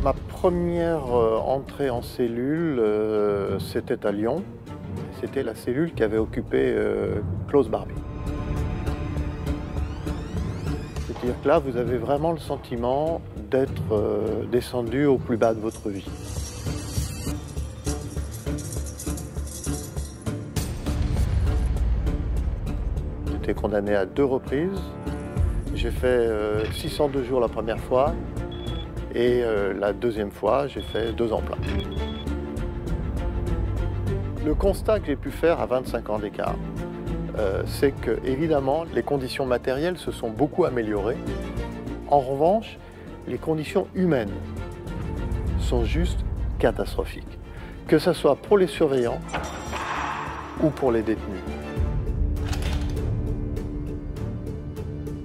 Ma première entrée en cellule, c'était à Lyon. C'était la cellule qu'avait occupée Klaus Barbie. C'est-à-dire que là, vous avez vraiment le sentiment d'être descendu au plus bas de votre vie. J'étais condamné à 2 reprises. J'ai fait 602 jours la première fois et la deuxième fois, j'ai fait 2 ans plein. Le constat que j'ai pu faire à 25 ans d'écart, c'est que, évidemment, les conditions matérielles se sont beaucoup améliorées. En revanche, les conditions humaines sont juste catastrophiques, que ce soit pour les surveillants ou pour les détenus.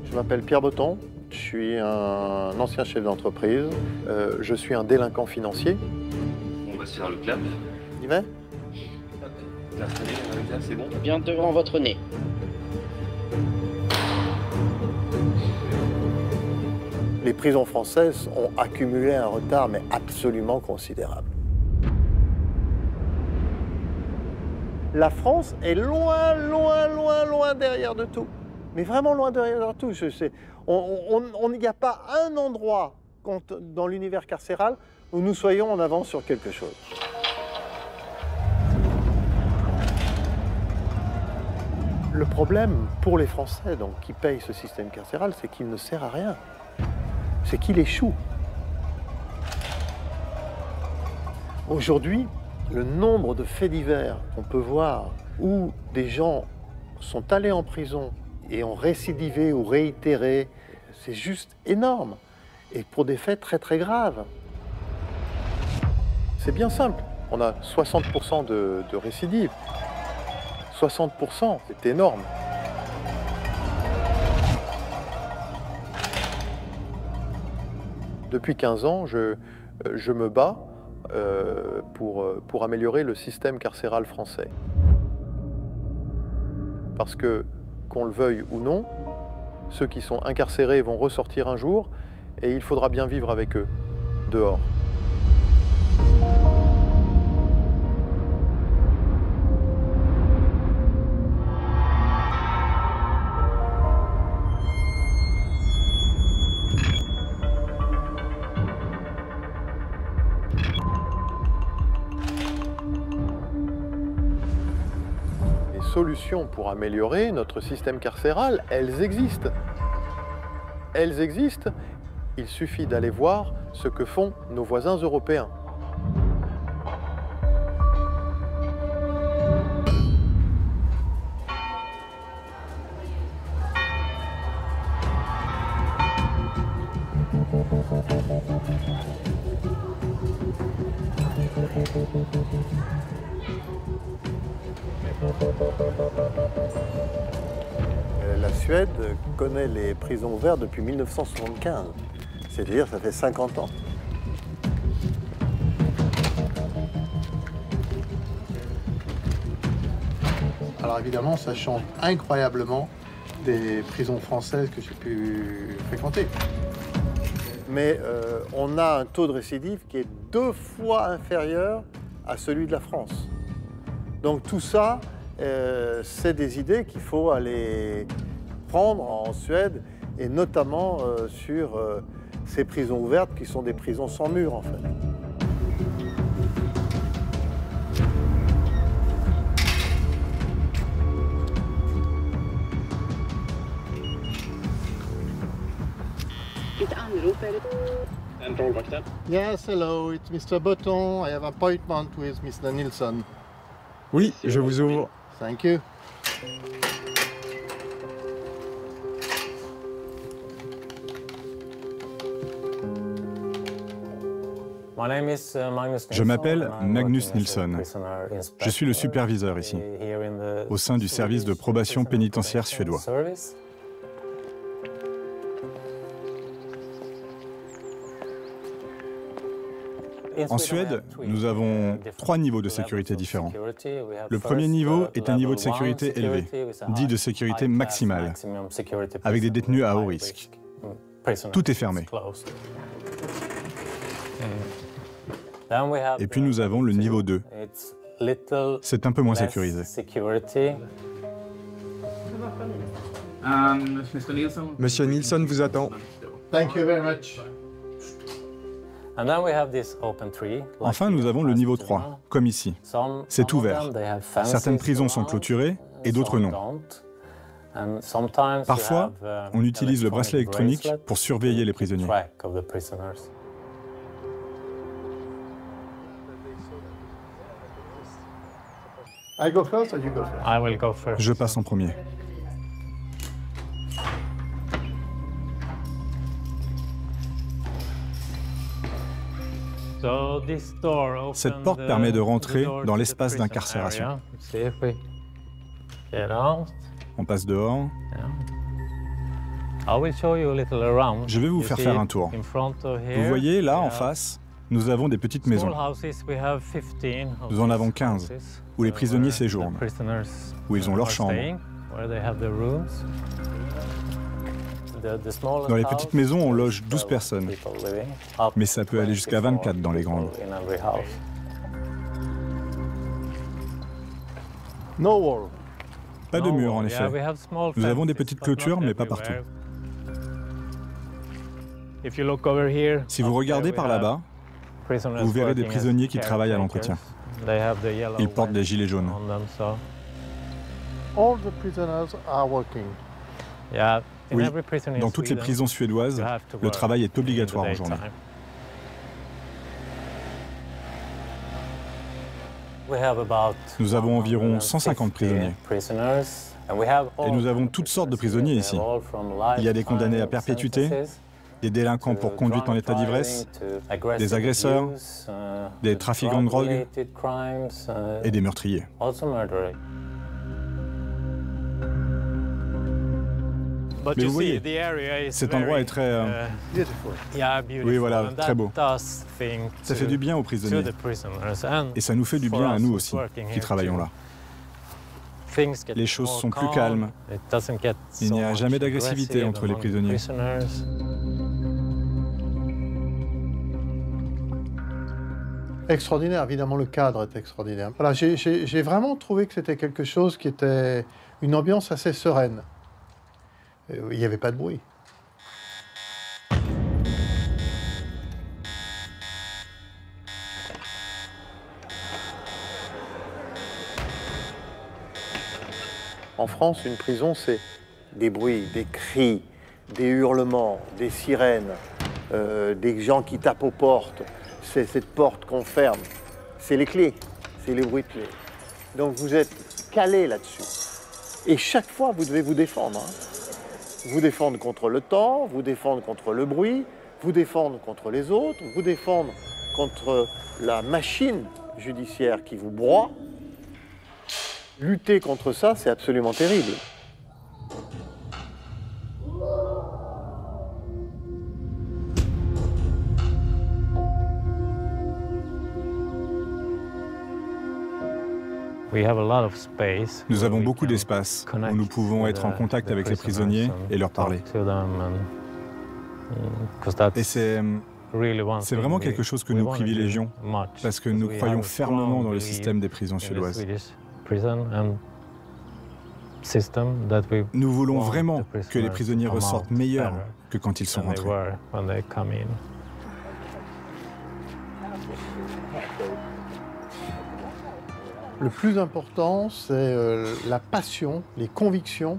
Je m'appelle Pierre Botton, je suis un ancien chef d'entreprise, je suis un délinquant financier. On va se faire le clap. Il va ? Là, c'est bon. Bien devant votre nez. Les prisons françaises ont accumulé un retard, mais absolument considérable. La France est loin, loin, loin, loin derrière de tout. Mais vraiment loin derrière de tout. Il n'y a pas un endroit dans l'univers carcéral où nous soyons en avance sur quelque chose. Le problème pour les Français donc, qui payent ce système carcéral, c'est qu'il ne sert à rien. C'est qu'il échoue. Aujourd'hui, le nombre de faits divers qu'on peut voir où des gens sont allés en prison et ont récidivé ou réitéré, c'est juste énorme. Et pour des faits très très graves. C'est bien simple. On a 60% de récidive. 60%, c'est énorme. Depuis 15 ans, je me bats pour améliorer le système carcéral français. Parce que, qu'on le veuille ou non, ceux qui sont incarcérés vont ressortir un jour et il faudra bien vivre avec eux, dehors. Solutions pour améliorer notre système carcéral, elles existent. Elles existent, il suffit d'aller voir ce que font nos voisins européens. La Suède connaît les prisons ouvertes depuis 1975, c'est-à-dire ça fait 50 ans. Alors évidemment, ça change incroyablement des prisons françaises que j'ai pu fréquenter. Mais on a un taux de récidive qui est 2 fois inférieur à celui de la France. Donc tout ça, c'est des idées qu'il faut aller prendre en Suède et notamment sur ces prisons ouvertes qui sont des prisons sans mur en fait. Yes, hello, it's Mr. Botton. I have an appointment with Mr. Nilsson. Oui, je vous ouvre. Thank you. Je m'appelle Magnus Nilsson. Je suis le superviseur ici, au sein du service de probation pénitentiaire suédois. En Suède, nous avons 3 niveaux de sécurité différents. Le premier niveau est un niveau de sécurité élevé, dit de sécurité maximale, avec des détenus à haut risque. Tout est fermé. Et puis nous avons le niveau 2. C'est un peu moins sécurisé. Monsieur Nilsson vous attend. Thank you very much. Enfin, nous avons le niveau 3, comme ici. C'est ouvert. Certaines prisons sont clôturées et d'autres non. Parfois, on utilise le bracelet électronique pour surveiller les prisonniers. I go first or you go first? I will go first. Je passe en premier. Cette porte permet de rentrer dans l'espace d'incarcération. On passe dehors. Je vais vous faire un tour. Vous voyez, là, en face, nous avons des petites maisons. Nous en avons 15, où les prisonniers séjournent, où ils ont leur chambre. Dans les petites maisons, on loge 12 personnes, mais ça peut aller jusqu'à 24 dans les grandes. No wall. Pas de mur, en effet. Nous avons des petites clôtures, mais pas partout. Si vous regardez par là-bas, vous verrez des prisonniers qui travaillent à l'entretien. Ils portent des gilets jaunes. All the prisoners are working. Oui, dans toutes les prisons suédoises, le travail est obligatoire en journée. Nous avons environ 150 prisonniers. Et nous avons toutes sortes de prisonniers ici. Il y a des condamnés à perpétuité, des délinquants pour conduite en état d'ivresse, des agresseurs, des trafiquants de drogue et des meurtriers. Mais vous voyez, cet endroit est très... Oui, voilà, très beau. Ça fait du bien aux prisonniers. Et ça nous fait du bien à nous aussi, qui travaillons là. Les choses sont plus calmes. Il n'y a jamais d'agressivité entre les prisonniers. Extraordinaire, évidemment, le cadre est extraordinaire. Voilà, j'ai vraiment trouvé que c'était quelque chose qui était une ambiance assez sereine. Il n'y avait pas de bruit. En France, une prison, c'est des bruits, des cris, des hurlements, des sirènes, des gens qui tapent aux portes. C'est cette porte qu'on ferme. C'est les clés, c'est les bruits de clés. Donc vous êtes calé là-dessus. Et chaque fois, vous devez vous défendre. Vous défendre contre le temps, vous défendre contre le bruit, vous défendre contre les autres, vous défendre contre la machine judiciaire qui vous broie. Lutter contre ça, c'est absolument terrible. Nous avons beaucoup d'espace où nous pouvons être en contact avec les prisonniers et leur parler. Et c'est vraiment quelque chose que nous privilégions, parce que nous croyons fermement dans le système des prisons suédoises. Nous voulons vraiment que les prisonniers ressortent meilleurs que quand ils sont rentrés. Le plus important, c'est la passion, les convictions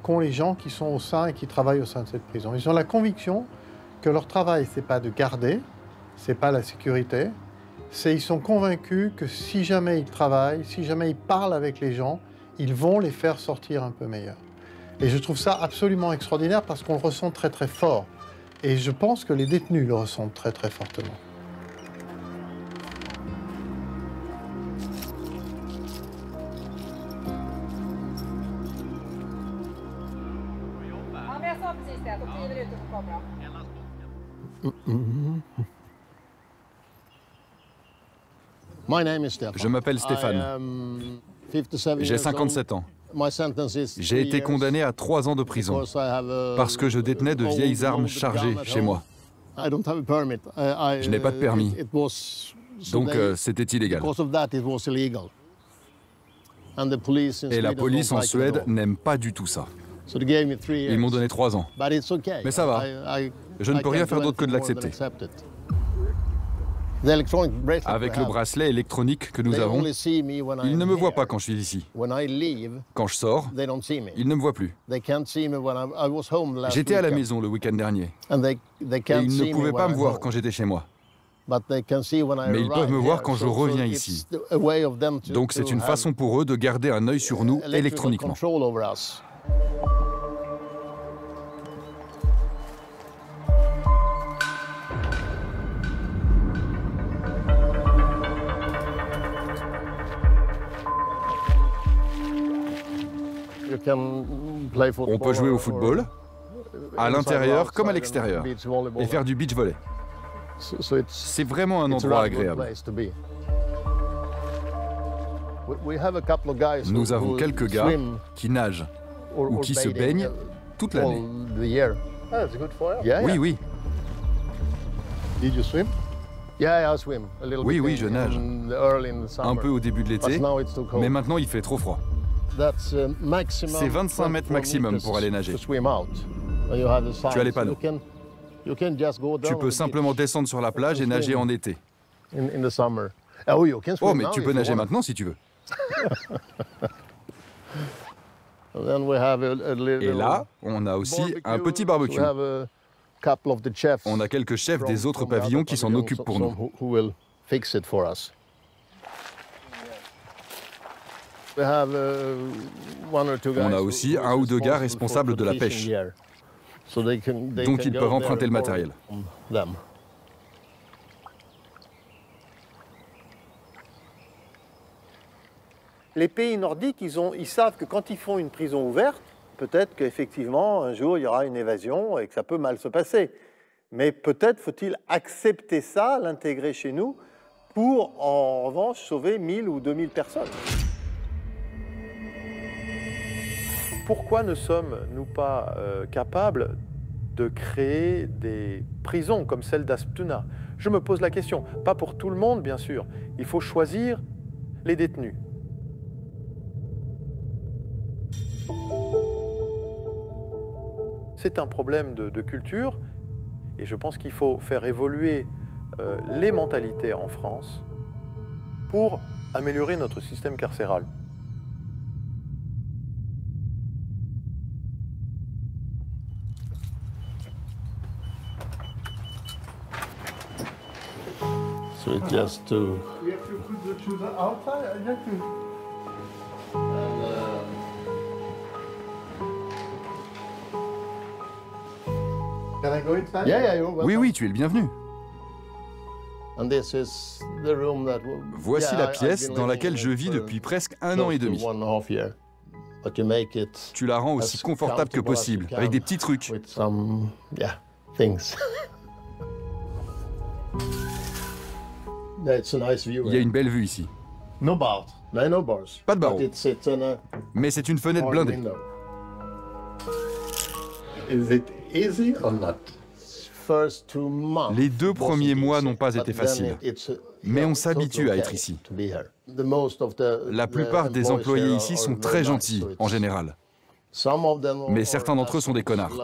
qu'ont les gens qui sont au sein et qui travaillent au sein de cette prison. Ils ont la conviction que leur travail, c'est pas de garder, c'est pas la sécurité, ils sont convaincus que si jamais ils travaillent, si jamais ils parlent avec les gens, ils vont les faire sortir un peu meilleurs. Et je trouve ça absolument extraordinaire parce qu'on le ressent très très fort. Et je pense que les détenus le ressentent très très fortement. Je m'appelle Stéphane. J'ai 57 ans. J'ai été condamné à 3 ans de prison parce que je détenais de vieilles armes chargées chez moi. Je n'ai pas de permis. Donc c'était illégal. Et la police en Suède n'aime pas du tout ça. Ils m'ont donné 3 ans. Mais ça va. Je ne peux rien faire d'autre que de l'accepter. Avec le bracelet électronique que nous avons, ils ne me voient pas quand je suis ici. Quand je sors, ils ne me voient plus. J'étais à la maison le week-end dernier. Et ils ne pouvaient pas me voir quand j'étais chez moi. Mais ils peuvent me voir quand je reviens ici. Donc c'est une façon pour eux de garder un œil sur nous électroniquement. On peut jouer au football, à l'intérieur comme à l'extérieur, et faire du beach volley. C'est vraiment un endroit agréable. Nous avons quelques gars qui nagent ou qui se baignent toute l'année. Oui, oui. Oui, oui, je nage. Un peu au début de l'été, mais maintenant il fait trop froid. C'est 25 mètres maximum pour aller nager. Tu as les panneaux. Tu peux simplement descendre sur la plage et nager en été. Oh, mais tu peux nager maintenant si tu veux. Et là, on a aussi un petit barbecue. On a quelques chefs des autres pavillons qui s'en occupent pour nous. On a aussi un ou deux gars responsables de la pêche. Donc ils peuvent emprunter le matériel. Les pays nordiques, ils savent que quand ils font une prison ouverte, peut-être qu'effectivement, un jour, il y aura une évasion et que ça peut mal se passer. Mais peut-être faut-il accepter ça, l'intégrer chez nous, pour, en revanche, sauver 1000 ou 2000 personnes. Pourquoi ne sommes-nous pas capables de créer des prisons comme celle d'Asptuna? Je me pose la question. Pas pour tout le monde, bien sûr. Il faut choisir les détenus. C'est un problème de culture et je pense qu'il faut faire évoluer les mentalités en France pour améliorer notre système carcéral. So it's just to... We have to put the children outside. Can I go inside? Oui, oui, tu es le bienvenu. Voici la pièce dans laquelle je vis depuis presque 1 an et demi. Tu la rends aussi confortable que possible, avec des petits trucs. Il y a une belle vue ici. Pas de barreaux. Mais c'est une fenêtre blindée. Les 2 premiers mois n'ont pas été faciles, mais on s'habitue à être ici. La plupart des employés ici sont très gentils, en général. Mais certains d'entre eux sont des connards.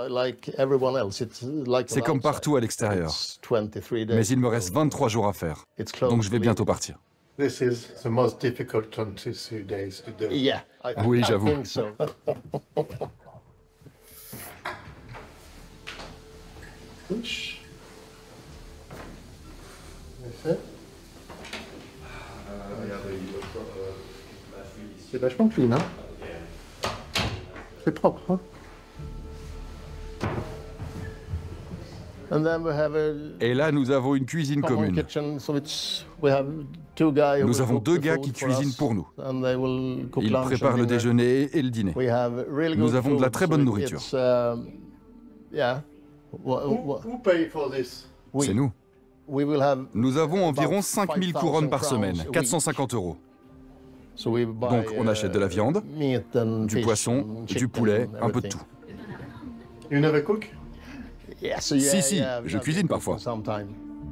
C'est comme partout à l'extérieur. Mais il me reste 23 jours à faire, donc je vais bientôt partir. Oui, j'avoue. C'est vachement clean, hein? C'est propre, hein? Et là, nous avons une cuisine commune. Nous avons 2 gars qui cuisinent pour nous. Ils préparent le déjeuner et le dîner. Nous avons de la très bonne nourriture. Who pay for this? C'est nous. Nous avons environ 5000 couronnes par semaine, 450 €. Donc on achète de la viande, du poisson, du poulet, un peu de tout. You never cook? Si, je cuisine parfois.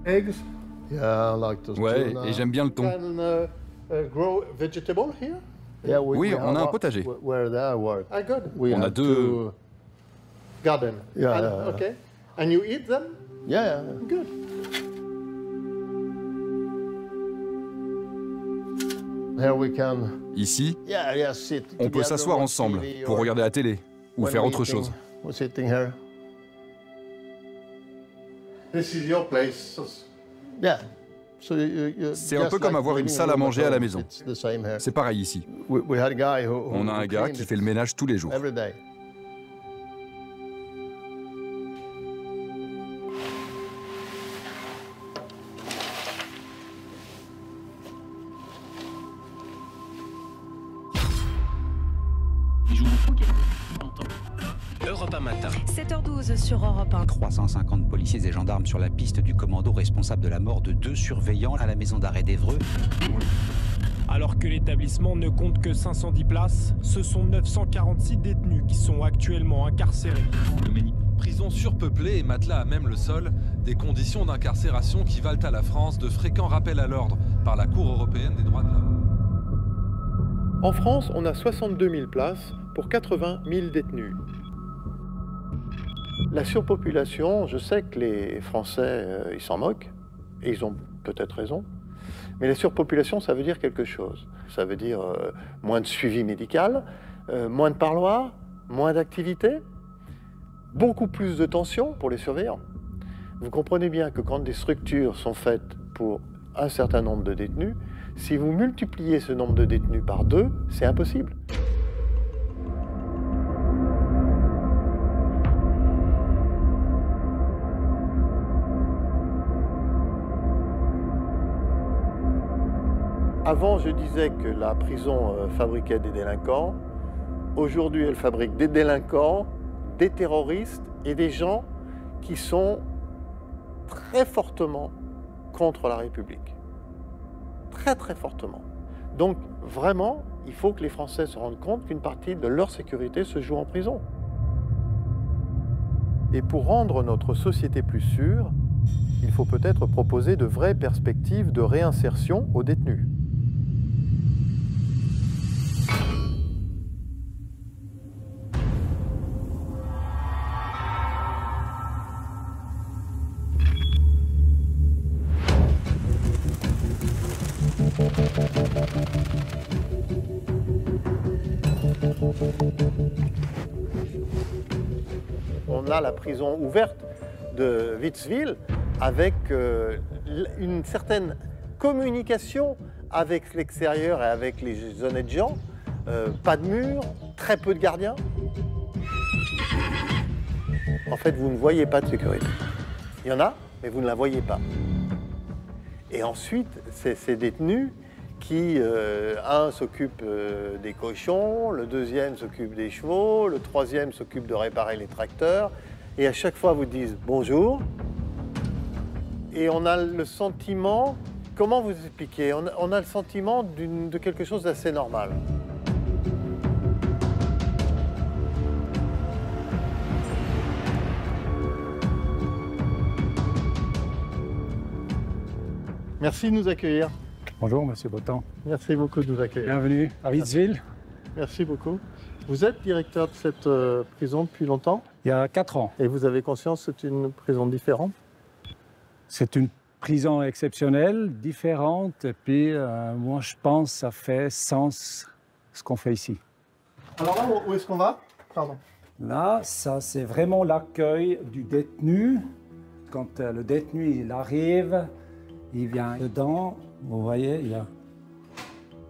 Eggs? Ouais, et j'aime bien le thon. Grow vegetable here? Oui, on a un potager. On a 2... Garden? Okay. And you eat them? Yeah. Good. Ici, on peut s'asseoir ensemble pour regarder la télé ou faire autre chose. This is your place. C'est un peu comme avoir une salle à manger à la maison. C'est pareil ici. On a un gars qui fait le ménage tous les jours. Europe 1 matin. 7h12 sur Europe 1. 350 policiers et gendarmes sur la piste du commando responsable de la mort de 2 surveillants à la maison d'arrêt d'Évreux. Alors que l'établissement ne compte que 510 places, ce sont 946 détenus qui sont actuellement incarcérés. Prison surpeuplée et matelas à même le sol, des conditions d'incarcération qui valent à la France de fréquents rappels à l'ordre par la Cour européenne des droits de l'homme. En France, on a 62 000 places pour 80 000 détenus. La surpopulation, je sais que les Français, ils s'en moquent, et ils ont peut-être raison, mais la surpopulation, ça veut dire quelque chose. Ça veut dire moins de suivi médical, moins de parloirs, moins d'activités, beaucoup plus de tension pour les surveillants. Vous comprenez bien que quand des structures sont faites pour un certain nombre de détenus, si vous multipliez ce nombre de détenus par 2, c'est impossible. Avant, je disais que la prison fabriquait des délinquants. Aujourd'hui, elle fabrique des délinquants, des terroristes et des gens qui sont très fortement contre la République. Très, très fortement. Donc, vraiment, il faut que les Français se rendent compte qu'une partie de leur sécurité se joue en prison. Et pour rendre notre société plus sûre, il faut peut-être proposer de vraies perspectives de réinsertion aux détenus. On a la prison ouverte de Witzwil avec une certaine communication avec l'extérieur et avec les honnêtes gens. Pas de mur, très peu de gardiens. En fait, vous ne voyez pas de sécurité. Il y en a, mais vous ne la voyez pas. Et ensuite, c'est ces détenus qui, un s'occupe des cochons, le deuxième s'occupe des chevaux, le troisième s'occupe de réparer les tracteurs, et à chaque fois vous disent bonjour. Et on a le sentiment, comment vous expliquer, on a le sentiment de quelque chose d'assez normal. Merci de nous accueillir. Bonjour, Monsieur Botan. Merci beaucoup de nous accueillir. Bienvenue à Witzwil. Merci beaucoup. Vous êtes directeur de cette prison depuis longtemps? Il y a 4 ans. Et vous avez conscience que c'est une prison différente? C'est une prison exceptionnelle, différente, et puis moi je pense que ça fait sens ce qu'on fait ici. Alors là, où est-ce qu'on va? Pardon. Là, ça c'est vraiment l'accueil du détenu. Quand le détenu il arrive, il vient dedans, vous voyez, il y a...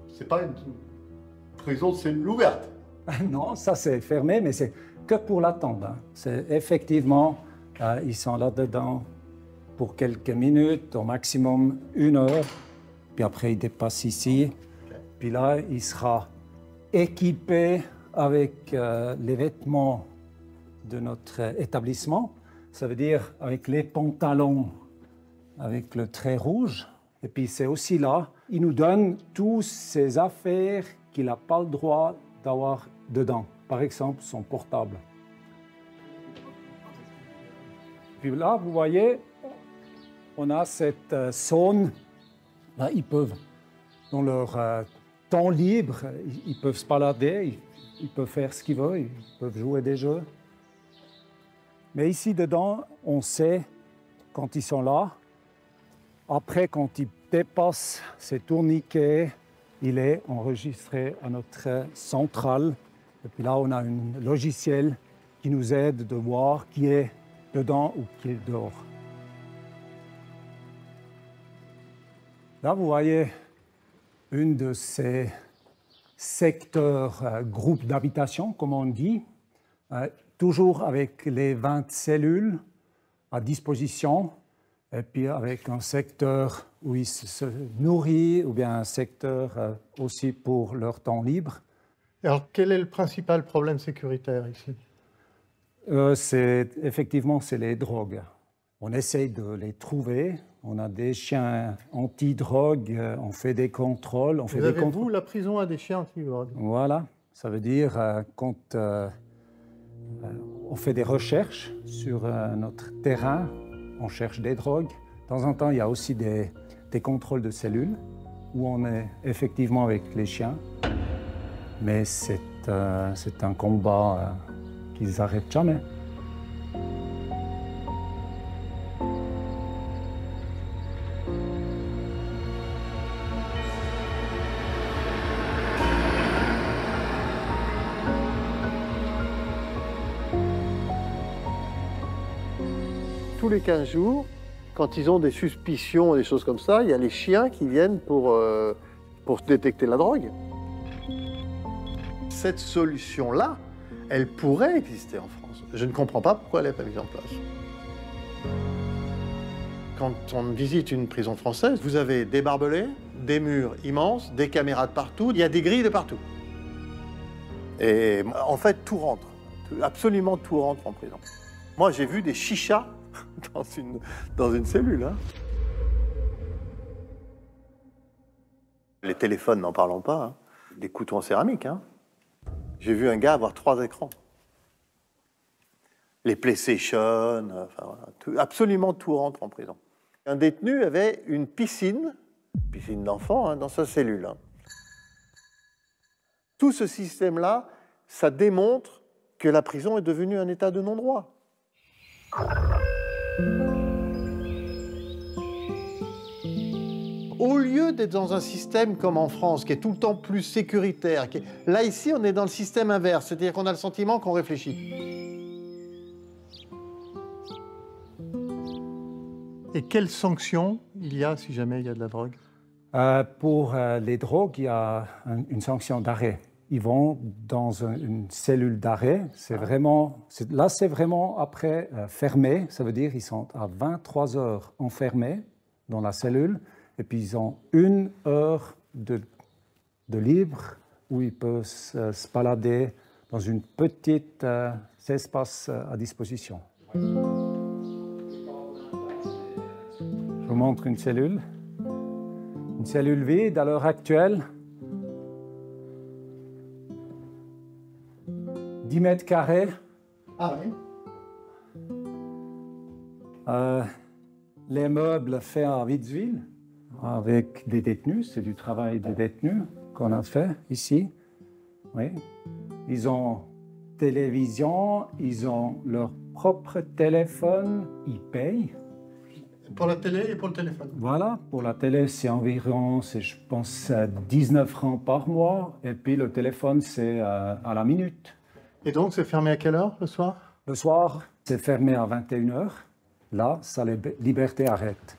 C'est pas une prison, c'est une ouverte. Non, ça c'est fermé, mais c'est que pour l'attente. Hein. C'est effectivement, ils sont là-dedans pour quelques minutes, au maximum 1 heure, puis après il dépasse ici. Okay. Puis là, il sera équipé avec les vêtements de notre établissement. Ça veut dire avec les pantalons, avec le trait rouge. Et puis c'est aussi là, il nous donne toutes ces affaires qu'il n'a pas le droit d'avoir dedans. Par exemple, son portable. puis là, vous voyez, on a cette zone. Là, ils peuvent, dans leur temps libre, ils peuvent se balader, ils peuvent faire ce qu'ils veulent, ils peuvent jouer des jeux. Mais ici, dedans, on sait, quand ils sont là, après, quand ils dépassent ces tourniquets, il est enregistré à notre centrale. Et puis là, on a un logiciel qui nous aide de voir qui est dedans ou qui est dehors. Là, vous voyez une de ces secteurs, groupes d'habitation, comme on dit, toujours avec les 20 cellules à disposition, et puis avec un secteur où ils se nourrissent, ou bien un secteur aussi pour leur temps libre. Alors, quel est le principal problème sécuritaire ici? Effectivement, c'est les drogues. On essaye de les trouver. On a des chiens anti-drogue, on fait des contrôles. Vous, la prison a des chiens anti-drogue? Voilà, ça veut dire quand on fait des recherches sur notre terrain, on cherche des drogues. De temps en temps, il y a aussi des contrôles de cellules où on est effectivement avec les chiens. Mais c'est un combat qu'ils n'arrêtent jamais. Tous les 15 jours, quand ils ont des suspicions, des choses comme ça, il y a les chiens qui viennent pour détecter la drogue. Cette solution-là, elle pourrait exister en France. Je ne comprends pas pourquoi elle n'est pas mise en place. Quand on visite une prison française, vous avez des barbelés, des murs immenses, des caméras de partout, il y a des grilles de partout. Et en fait, tout rentre. Absolument tout rentre en prison. Moi, j'ai vu des chichas dans une cellule. Hein. Les téléphones, n'en parlons pas. Hein. Des couteaux en céramique. Hein. J'ai vu un gars avoir 3 écrans. Les PlayStation, enfin, voilà, absolument tout rentre en prison. Un détenu avait une piscine d'enfant, hein, dans sa cellule. Hein. Tout ce système-là, ça démontre que la prison est devenue un état de non-droit. Au lieu d'être dans un système comme en France, qui est tout le temps plus sécuritaire, là, ici, on est dans le système inverse, c'est-à-dire qu'on a le sentiment qu'on réfléchit. Et quelles sanctions il y a si jamais il y a de la drogue? Pour les drogues, il y a une sanction d'arrêt. Ils vont dans une cellule d'arrêt. Là, c'est vraiment après fermé. Ça veut dire qu'ils sont à 23 heures enfermés dans la cellule. Et puis, ils ont 1 heure de libre où ils peuvent se balader dans une petite espace à disposition. Je vous montre une cellule. Une cellule vide à l'heure actuelle. 10 mètres carrés. Ah oui. Les meubles faits à Vittesville avec des détenus. C'est du travail des détenus qu'on a fait ici. Oui. Ils ont télévision, ils ont leur propre téléphone, ils payent. Pour la télé et pour le téléphone. Voilà, pour la télé, c'est environ, je pense, 19 francs par mois. Et puis le téléphone, c'est à la minute. Et donc, c'est fermé à quelle heure le soir? Le soir, c'est fermé à 21h. Là, sa liberté arrête.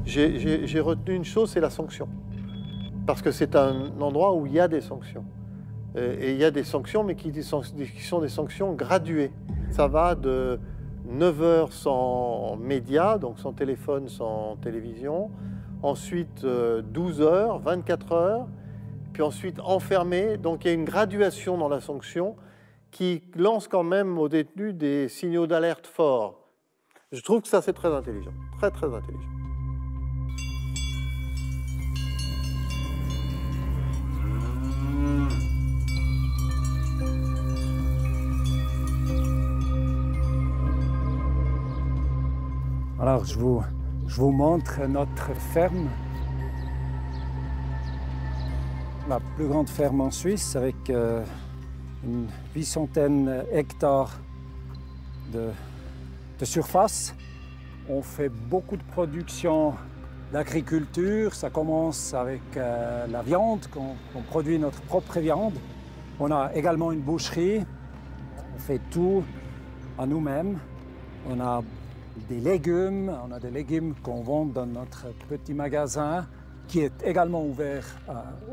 J'ai retenu une chose, c'est la sanction. Parce que c'est un endroit où il y a des sanctions. Et il y a des sanctions, mais qui sont des sanctions graduées. Ça va de 9 heures sans médias, donc sans téléphone, sans télévision. Ensuite, 12 heures, 24 heures. Puis ensuite, enfermé. Donc il y a une graduation dans la sanction qui lance quand même aux détenus des signaux d'alerte forts. Je trouve que ça, c'est très intelligent. Très, très intelligent. Alors je vous montre notre ferme. La plus grande ferme en Suisse avec une 800 hectares de surface. On fait beaucoup de production d'agriculture. Ça commence avec la viande, on produit notre propre viande. On a également une boucherie. On fait tout à nous-mêmes. On a des légumes qu'on vend dans notre petit magasin qui est également ouvert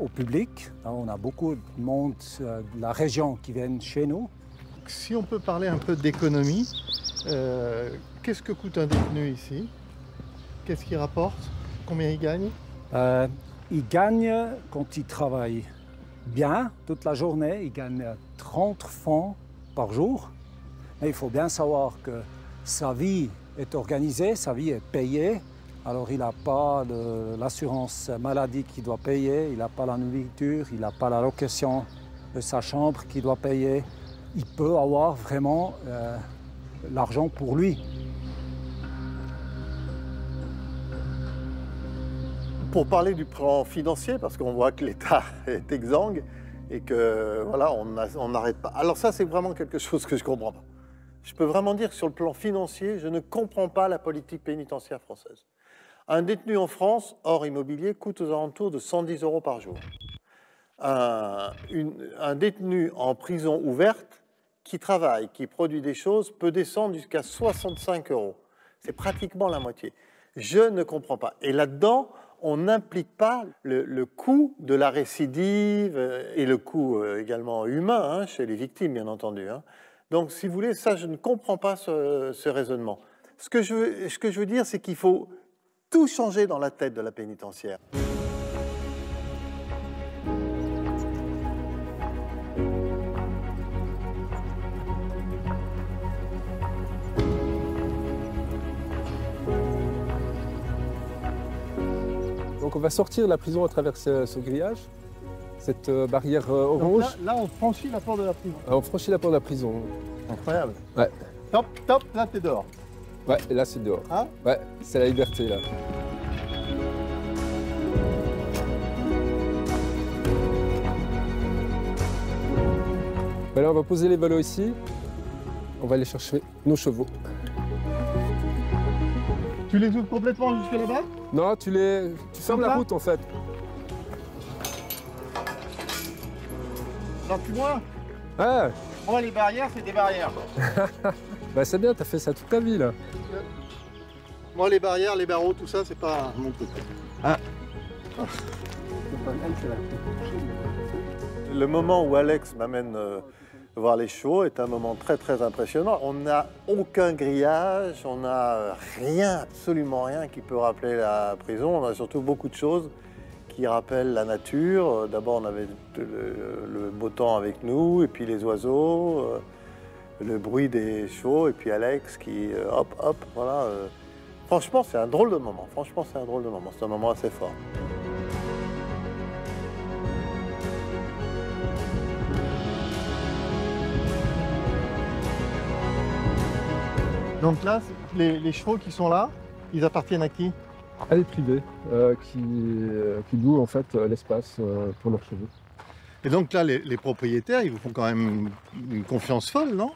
au public. On a beaucoup de monde de la région qui viennent chez nous. Si on peut parler un peu d'économie, qu'est-ce que coûte un détenu ici? Qu'est-ce qu'il rapporte? Combien il gagne? Il gagne, quand il travaille bien toute la journée, il gagne 30 francs par jour. Mais il faut bien savoir que sa vie est organisée, sa vie est payée. Alors il n'a pas l'assurance maladie qu'il doit payer, il n'a pas la nourriture, il n'a pas la location de sa chambre qu'il doit payer. Il peut avoir vraiment l'argent pour lui. Pour parler du plan financier, parce qu'on voit que l'État est exsangue et que voilà, on n'arrête pas. Alors ça, c'est vraiment quelque chose que je ne comprends pas. Je peux vraiment dire que sur le plan financier, je ne comprends pas la politique pénitentiaire française. Un détenu en France, hors immobilier, coûte aux alentours de 110 € par jour. Un détenu en prison ouverte, qui travaille, qui produit des choses, peut descendre jusqu'à 65 €. C'est pratiquement la moitié. Je ne comprends pas. Et là-dedans, on n'implique pas le coût de la récidive et le coût également humain, chez les victimes, bien entendu. Donc, si vous voulez, ça, je ne comprends pas ce raisonnement. Ce que je veux dire, c'est qu'il faut tout changer dans la tête de la pénitentiaire. Donc on va sortir de la prison à travers ce grillage, cette barrière orange. Là, on franchit la porte de la prison. On franchit la porte de la prison. Incroyable. Ouais. Top, top, là t'es dehors. Ouais, et là c'est dehors. Hein? Ouais, c'est la liberté là. Là on va poser les vélos ici. On va aller chercher nos chevaux. Tu les ouvres complètement jusque là-bas? Non, tu fermes la route en fait. Non, plus loin. Ouais. Moi, les barrières, c'est des barrières. Bah c'est bien, t'as fait ça toute ta vie là. Moi, les barrières, les barreaux, tout ça, c'est pas mon truc. Ah. Le moment où Alex m'amène voir les chevaux est un moment très très impressionnant. On n'a aucun grillage, on n'a rien, absolument rien qui peut rappeler la prison. On a surtout beaucoup de choses qui rappellent la nature. D'abord on avait le beau temps avec nous, et puis les oiseaux, le bruit des chevaux, et puis Alex qui hop hop, voilà. Franchement c'est un drôle de moment, c'est un moment assez fort. Donc là, les chevaux qui sont là, ils appartiennent à qui? À des privés qui louent en fait l'espace pour leurs chevaux. Et donc là, les propriétaires, ils vous font quand même une confiance folle, non?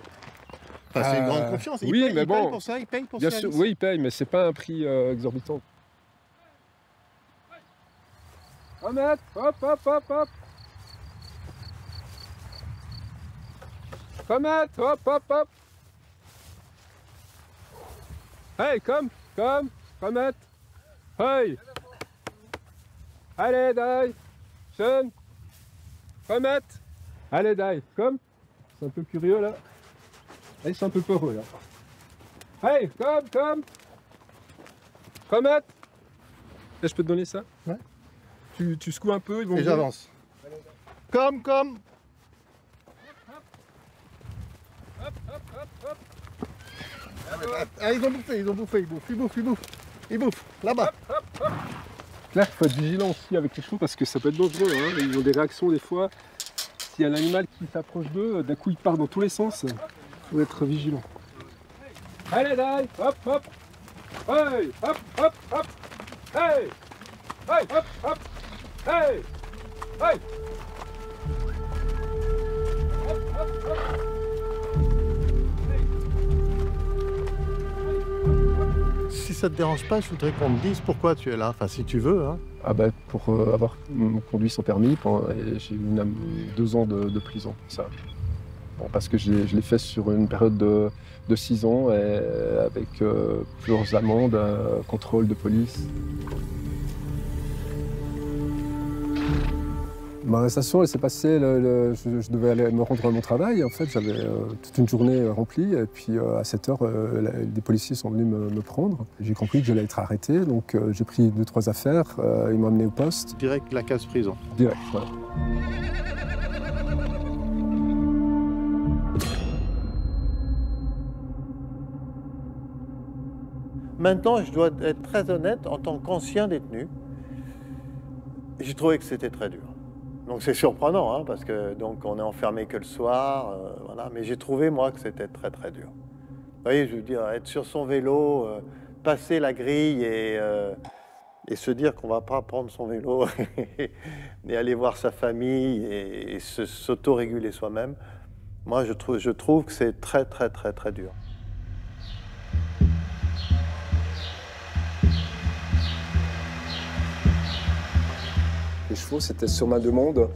Enfin, c'est une grande confiance. Ils payent pour ça, ils payent pour ça. Bien sûr, oui, ils payent, mais c'est pas un prix exorbitant. Remettre, hop, hop, hop, hop. Remettre, hop, hop, hop. Hey, come, remettre. Hey. Allez, die. Jeune. Remettre. Allez, die. Comme. C'est un peu curieux là. Ils sont un peu peureux là. Hey, comme. Remettre. Là, je peux te donner ça? Ouais. Tu secoues un peu, ils vont. Et j'avance. Comme. Hop, hop, hop, hop. Ah, ils ont bouffé, ils bouffent, là-bas. Là, il faut être vigilant aussi avec les chevaux parce que ça peut être dangereux, hein. Ils ont des réactions des fois. S'il y a un animal qui s'approche d'eux, d'un coup il part dans tous les sens. Il faut être vigilant. Allez, hop, hop. Hey, hop, hop, hop. Hey, hey, hop, hop. Hey, hey. Hop, hop, hop. Si ça te dérange pas, je voudrais qu'on me dise pourquoi tu es là, enfin si tu veux. Hein. Ah bah, pour avoir conduit sans permis, j'ai eu 2 ans de prison, ça. Bon, parce que je l'ai fait sur une période de 6 ans, et avec plusieurs amendes, contrôle de police. Ma arrestation, elle s'est passée, je devais aller me rendre à mon travail. En fait, j'avais toute une journée remplie. Et puis, à 7 heures, des policiers sont venus me prendre. J'ai compris que j'allais être arrêté. Donc, j'ai pris 2-3 affaires. Ils m'ont amené au poste. Direct la case prison. Direct, voilà. Maintenant, je dois être très honnête, en tant qu'ancien détenu, j'ai trouvé que c'était très dur. Donc c'est surprenant, hein, parce que donc on est enfermé que le soir, voilà. Mais j'ai trouvé moi que c'était très très dur. Vous voyez, je veux dire, être sur son vélo, passer la grille et se dire qu'on va pas prendre son vélo et aller voir sa famille et s'auto-réguler soi-même. Moi, je trouve que c'est très très très très dur. Les chevaux, c'était sur ma demande.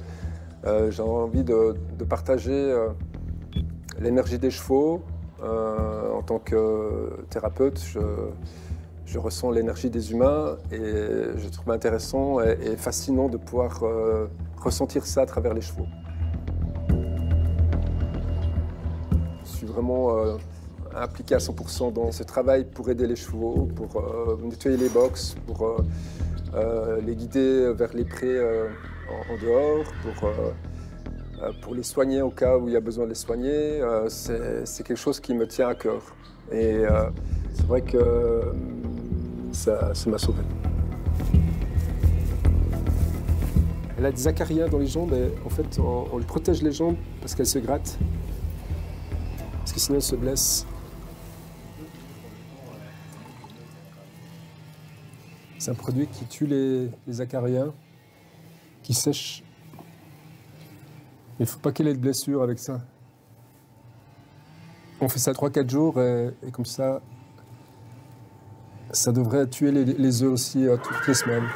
J'ai envie de partager l'énergie des chevaux. En tant que thérapeute, je ressens l'énergie des humains et je trouve intéressant et fascinant de pouvoir ressentir ça à travers les chevaux. Je suis vraiment impliqué à 100% dans ce travail pour aider les chevaux, pour nettoyer les box, pour les guider vers les prés en dehors, pour les soigner au cas où il y a besoin de les soigner. C'est quelque chose qui me tient à cœur. Et c'est vrai que ça m'a sauvé. Elle a des acariens dans les jambes et en fait on lui protège les jambes parce qu'elle se gratte. Parce que sinon elle se blesse. C'est un produit qui tue les acariens, qui sèche. Il ne faut pas qu'elle ait de blessure avec ça. On fait ça 3-4 jours et comme ça, ça devrait tuer les œufs aussi toutes les semaines.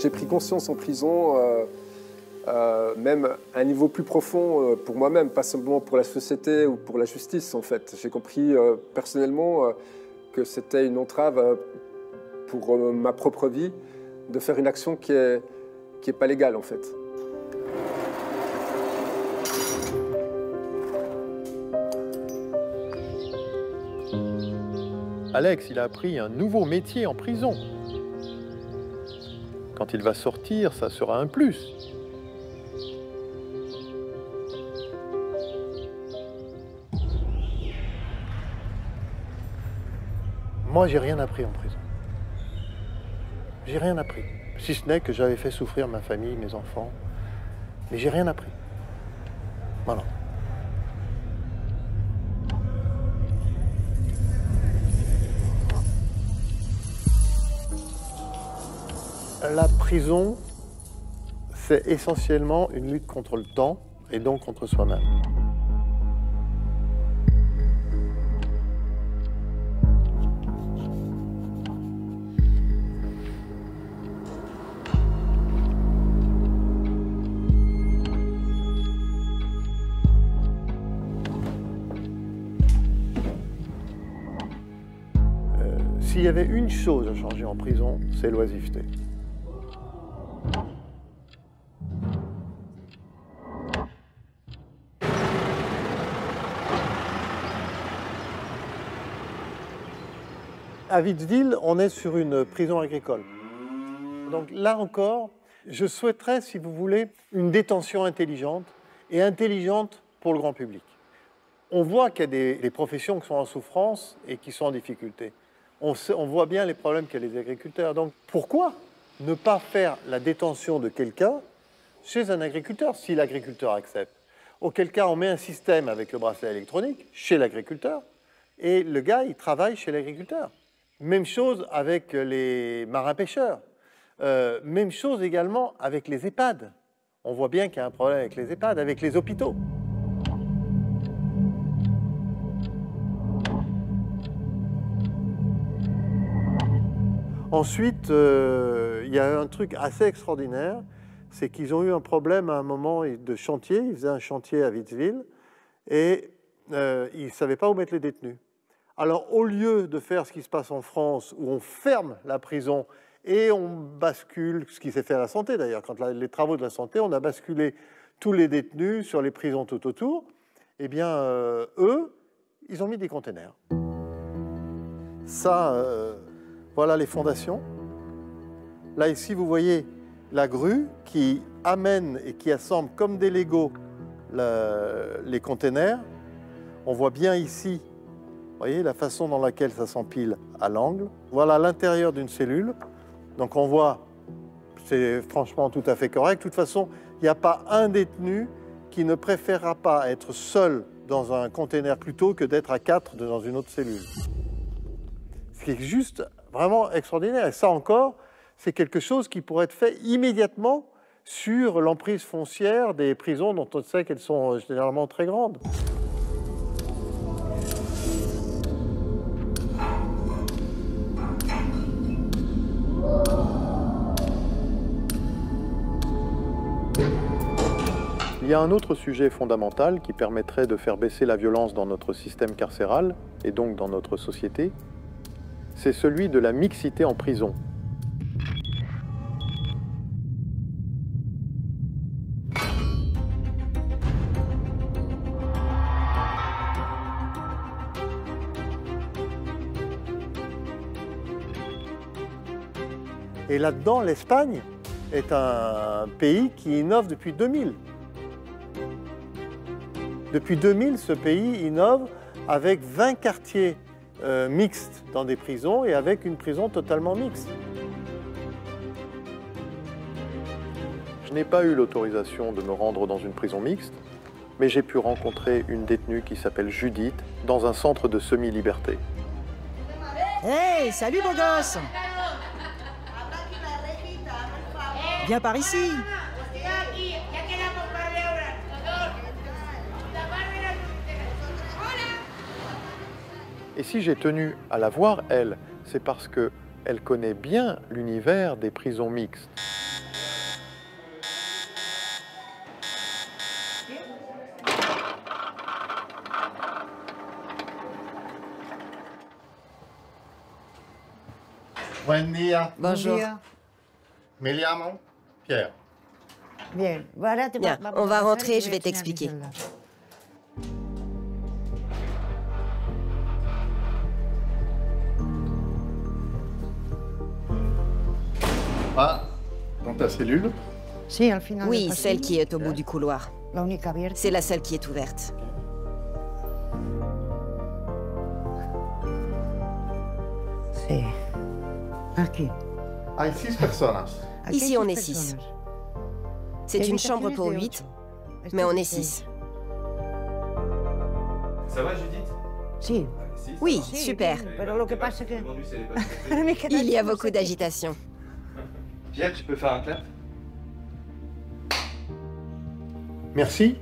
J'ai pris conscience en prison, même à un niveau plus profond pour moi-même, pas simplement pour la société ou pour la justice en fait. J'ai compris personnellement que c'était une entrave pour ma propre vie de faire une action qui est pas légale en fait. Alex, il a appris un nouveau métier en prison. Quand il va sortir, ça sera un plus. Moi, j'ai rien appris en prison. J'ai rien appris. Si ce n'est que j'avais fait souffrir ma famille, mes enfants. Mais j'ai rien appris. Voilà. La prison, c'est essentiellement une lutte contre le temps et donc contre soi-même. S'il y avait une chose à changer en prison, c'est l'oisiveté. À Witzwil, on est sur une prison agricole. Donc là encore, je souhaiterais, si vous voulez, une détention intelligente et intelligente pour le grand public. On voit qu'il y a des professions qui sont en souffrance et qui sont en difficulté. On voit bien les problèmes qu'a les agriculteurs. Donc pourquoi ne pas faire la détention de quelqu'un chez un agriculteur, si l'agriculteur accepte. Auquel cas, on met un système avec le bracelet électronique chez l'agriculteur et le gars, il travaille chez l'agriculteur. Même chose avec les marins-pêcheurs. Même chose également avec les EHPAD. On voit bien qu'il y a un problème avec les EHPAD, avec les hôpitaux. Ensuite, il y a un truc assez extraordinaire, c'est qu'ils ont eu un problème à un moment de chantier. Ils faisaient un chantier à Witzwil et ils ne savaient pas où mettre les détenus. Alors, au lieu de faire ce qui se passe en France, où on ferme la prison et on bascule, ce qui s'est fait à la santé d'ailleurs, quand les travaux de la santé, on a basculé tous les détenus sur les prisons tout autour, eh bien, eux, ils ont mis des containers. Ça, voilà les fondations. Là, ici, vous voyez la grue qui amène et qui assemble comme des Legos les containers. On voit bien ici, vous voyez, la façon dans laquelle ça s'empile à l'angle. Voilà l'intérieur d'une cellule. Donc on voit, c'est franchement tout à fait correct. De toute façon, il n'y a pas un détenu qui ne préférera pas être seul dans un container plutôt que d'être à 4 dans une autre cellule. Ce qui est juste vraiment extraordinaire. Et ça encore, c'est quelque chose qui pourrait être fait immédiatement sur l'emprise foncière des prisons dont on sait qu'elles sont généralement très grandes. Il y a un autre sujet fondamental qui permettrait de faire baisser la violence dans notre système carcéral et donc dans notre société, c'est celui de la mixité en prison. Et là-dedans, l'Espagne est un pays qui innove depuis 2000. Depuis 2000, ce pays innove avec 20 quartiers mixtes dans des prisons et avec une prison totalement mixte. Je n'ai pas eu l'autorisation de me rendre dans une prison mixte, mais j'ai pu rencontrer une détenue qui s'appelle Judith dans un centre de semi-liberté. Hey, salut beau gosse! Viens par ici! Et si j'ai tenu à la voir, elle, c'est parce qu'elle connaît bien l'univers des prisons mixtes. Bonjour. Me llamo Pierre. Bien, on va rentrer, je vais t'expliquer. Ah, dans ta cellule? Oui, celle qui est au bout du couloir. C'est la seule qui est ouverte. Ici, on est 6. C'est une chambre pour 8, mais on est 6. Ça va, Judith? Oui, super. Il y a beaucoup d'agitation. Pierre, tu peux faire un clap? Merci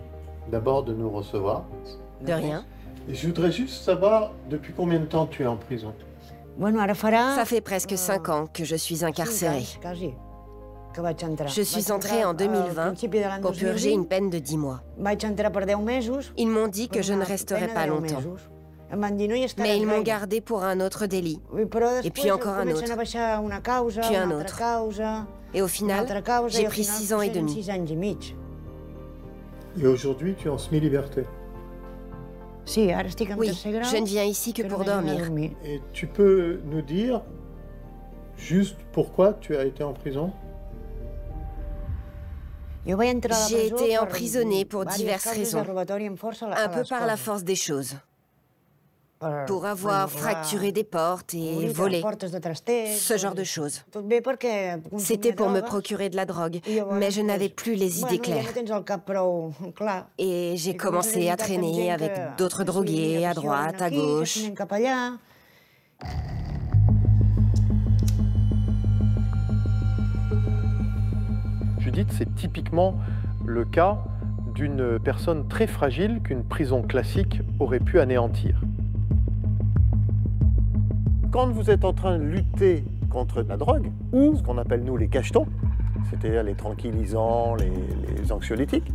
d'abord de nous recevoir. De rien. Et je voudrais juste savoir depuis combien de temps tu es en prison? Ça fait presque 5 ans que je suis incarcérée. Je suis entrée en 2020 pour purger une peine de 10 mois. Ils m'ont dit que je ne resterais pas longtemps. Mais ils m'ont gardée pour un autre délit. Et puis encore un autre. Puis un autre. Et au final, j'ai pris 6 ans et demi. Et aujourd'hui, tu es en semi-liberté? Oui, je ne viens ici que pour dormir. Et tu peux nous dire juste pourquoi tu as été en prison? J'ai été emprisonnée pour diverses raisons, un peu par la force des choses. pour avoir fracturé des portes et volé, ce genre de choses. C'était pour me procurer de la drogue, mais je n'avais plus les idées claires. Et j'ai commencé à traîner avec d'autres drogués à droite, à gauche. Judith, c'est typiquement le cas d'une personne très fragile qu'une prison classique aurait pu anéantir. Quand vous êtes en train de lutter contre la drogue, ou ce qu'on appelle nous les cachetons, c'est-à-dire les tranquillisants, les anxiolytiques,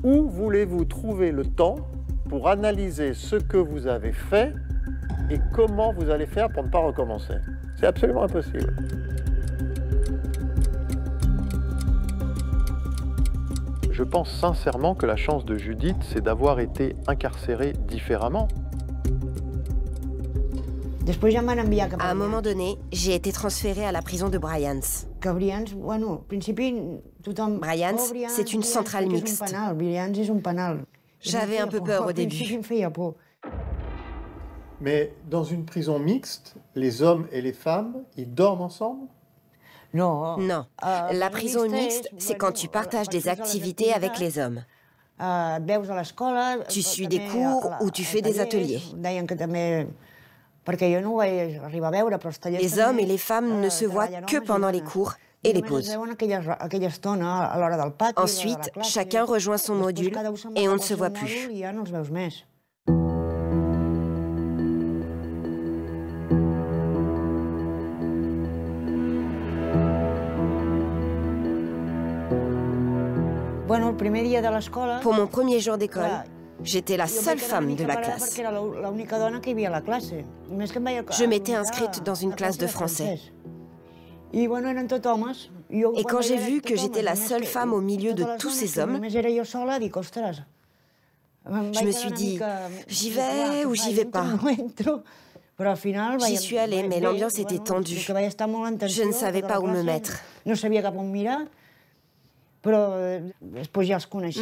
où voulez-vous trouver le temps pour analyser ce que vous avez fait et comment vous allez faire pour ne pas recommencer? C'est absolument impossible. Je pense sincèrement que la chance de Judith, c'est d'avoir été incarcérée différemment. À un moment donné, j'ai été transférée à la prison de Brians. Brians, c'est une centrale mixte. J'avais un peu peur au début. Mais dans une prison mixte, les hommes et les femmes, ils dorment ensemble? Non. La prison mixte, c'est quand tu partages des activités avec les hommes. Tu suis des cours ou tu fais des ateliers. Les hommes et les femmes ne se voient que pendant les cours et les pauses. Ensuite, chacun rejoint son module et on ne se voit plus. Pour mon premier jour d'école, j'étais la seule femme de la classe. Je m'étais inscrite dans une classe de français. Et quand j'ai vu que j'étais la seule femme au milieu de tous ces hommes, je me suis dit, j'y vais ou j'y vais pas. J'y suis allée, mais l'ambiance était tendue. Je ne savais pas où me mettre.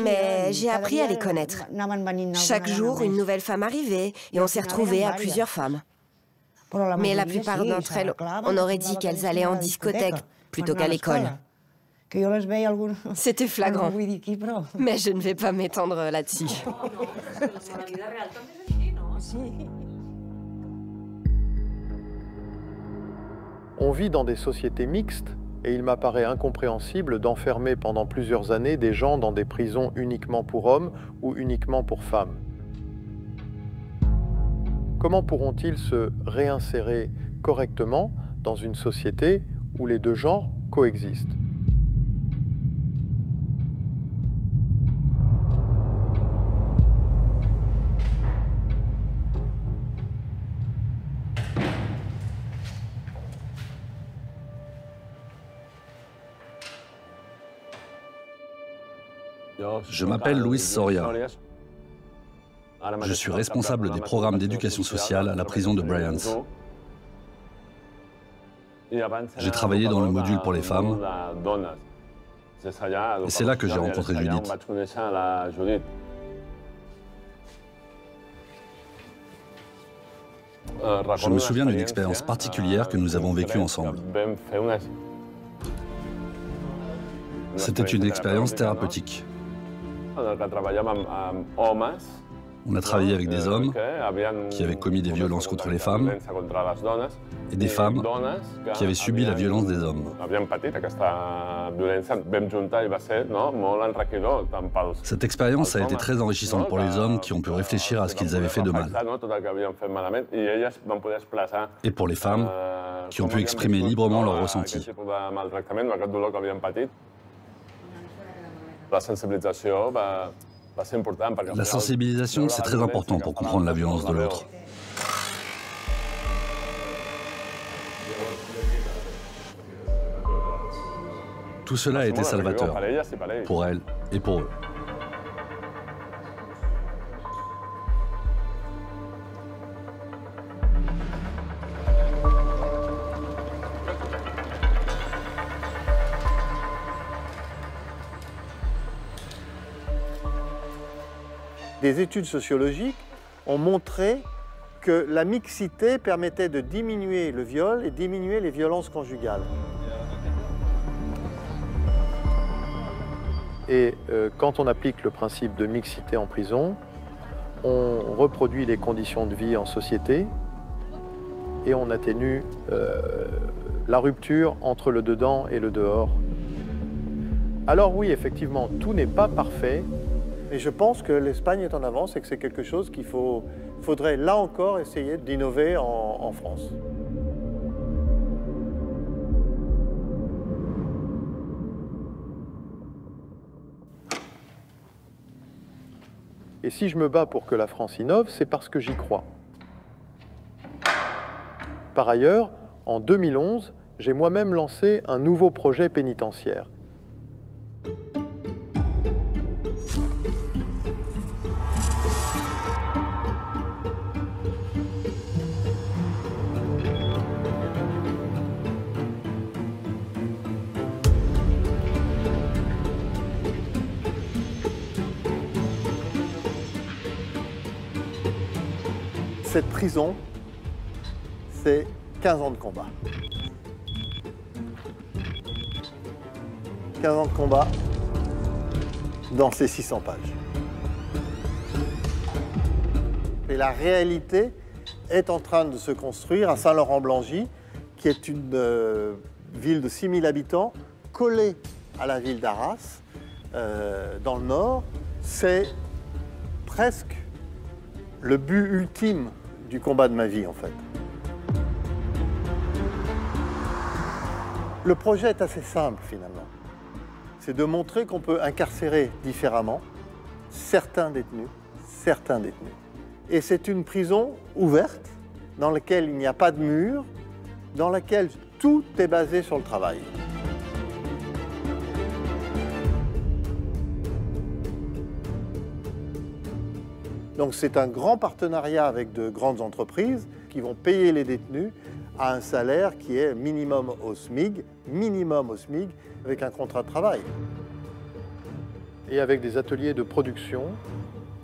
Mais j'ai appris à les connaître. Chaque jour, une nouvelle femme arrivait et on s'est retrouvés à plusieurs femmes. Mais la plupart d'entre elles, on aurait dit qu'elles allaient en discothèque plutôt qu'à l'école. C'était flagrant. Mais je ne vais pas m'étendre là-dessus. On vit dans des sociétés mixtes et il m'apparaît incompréhensible d'enfermer pendant plusieurs années des gens dans des prisons uniquement pour hommes ou uniquement pour femmes. Comment pourront-ils se réinsérer correctement dans une société où les deux genres coexistent ? Je m'appelle Luis Soria. Je suis responsable des programmes d'éducation sociale à la prison de Brians. J'ai travaillé dans le module pour les femmes. Et c'est là que j'ai rencontré Judith. Je me souviens d'une expérience particulière que nous avons vécue ensemble. C'était une expérience thérapeutique. On a travaillé avec des hommes qui avaient commis des violences contre les femmes et des femmes qui avaient subi la violence des hommes. Cette expérience a été très enrichissante pour les hommes qui ont pu réfléchir à ce qu'ils avaient fait de mal. Et pour les femmes qui ont pu exprimer librement leurs ressentis. La sensibilisation, c'est très important pour comprendre la violence de l'autre. Tout cela a été salvateur, pour elle et pour eux. Des études sociologiques ont montré que la mixité permettait de diminuer le viol et diminuer les violences conjugales. Et quand on applique le principe de mixité en prison, on reproduit les conditions de vie en société et on atténue la rupture entre le dedans et le dehors. Alors oui, effectivement, tout n'est pas parfait, mais je pense que l'Espagne est en avance et que c'est quelque chose qu'il faudrait là encore essayer d'innover en France. Et si je me bats pour que la France innove, c'est parce que j'y crois. Par ailleurs, en 2011, j'ai moi-même lancé un nouveau projet pénitentiaire. Cette prison, c'est 15 ans de combat. 15 ans de combat dans ces 600 pages. Et la réalité est en train de se construire à Saint-Laurent-Blangy, qui est une ville de 6000 habitants, collée à la ville d'Arras, dans le nord. C'est presque le but ultime du combat de ma vie, en fait. Le projet est assez simple, finalement. C'est de montrer qu'on peut incarcérer différemment certains détenus. Et c'est une prison ouverte, dans laquelle il n'y a pas de mur, dans laquelle tout est basé sur le travail. Donc c'est un grand partenariat avec de grandes entreprises qui vont payer les détenus à un salaire qui est minimum au SMIC, avec un contrat de travail. Et avec des ateliers de production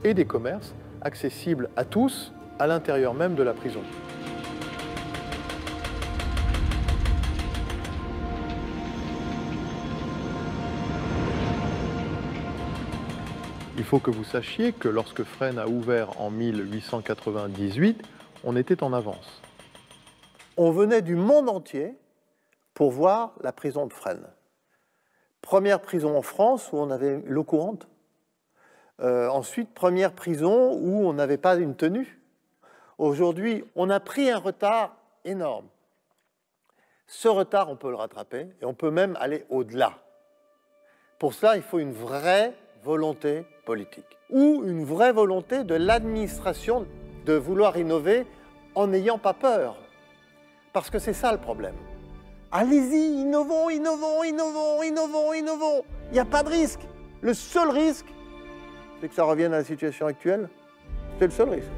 et des commerces accessibles à tous à l'intérieur même de la prison. Il faut que vous sachiez que lorsque Fresnes a ouvert en 1898, on était en avance. On venait du monde entier pour voir la prison de Fresnes. Première prison en France où on avait l'eau courante. Ensuite, première prison où on n'avait pas une tenue. Aujourd'hui, on a pris un retard énorme. Ce retard, on peut le rattraper et on peut même aller au-delà. Pour cela, il faut une vraie volonté politique ou une vraie volonté de l'administration de vouloir innover en n'ayant pas peur. Parce que c'est ça le problème. Allez-y, innovons. Il n'y a pas de risque. Le seul risque, c'est que ça revienne à la situation actuelle. C'est le seul risque.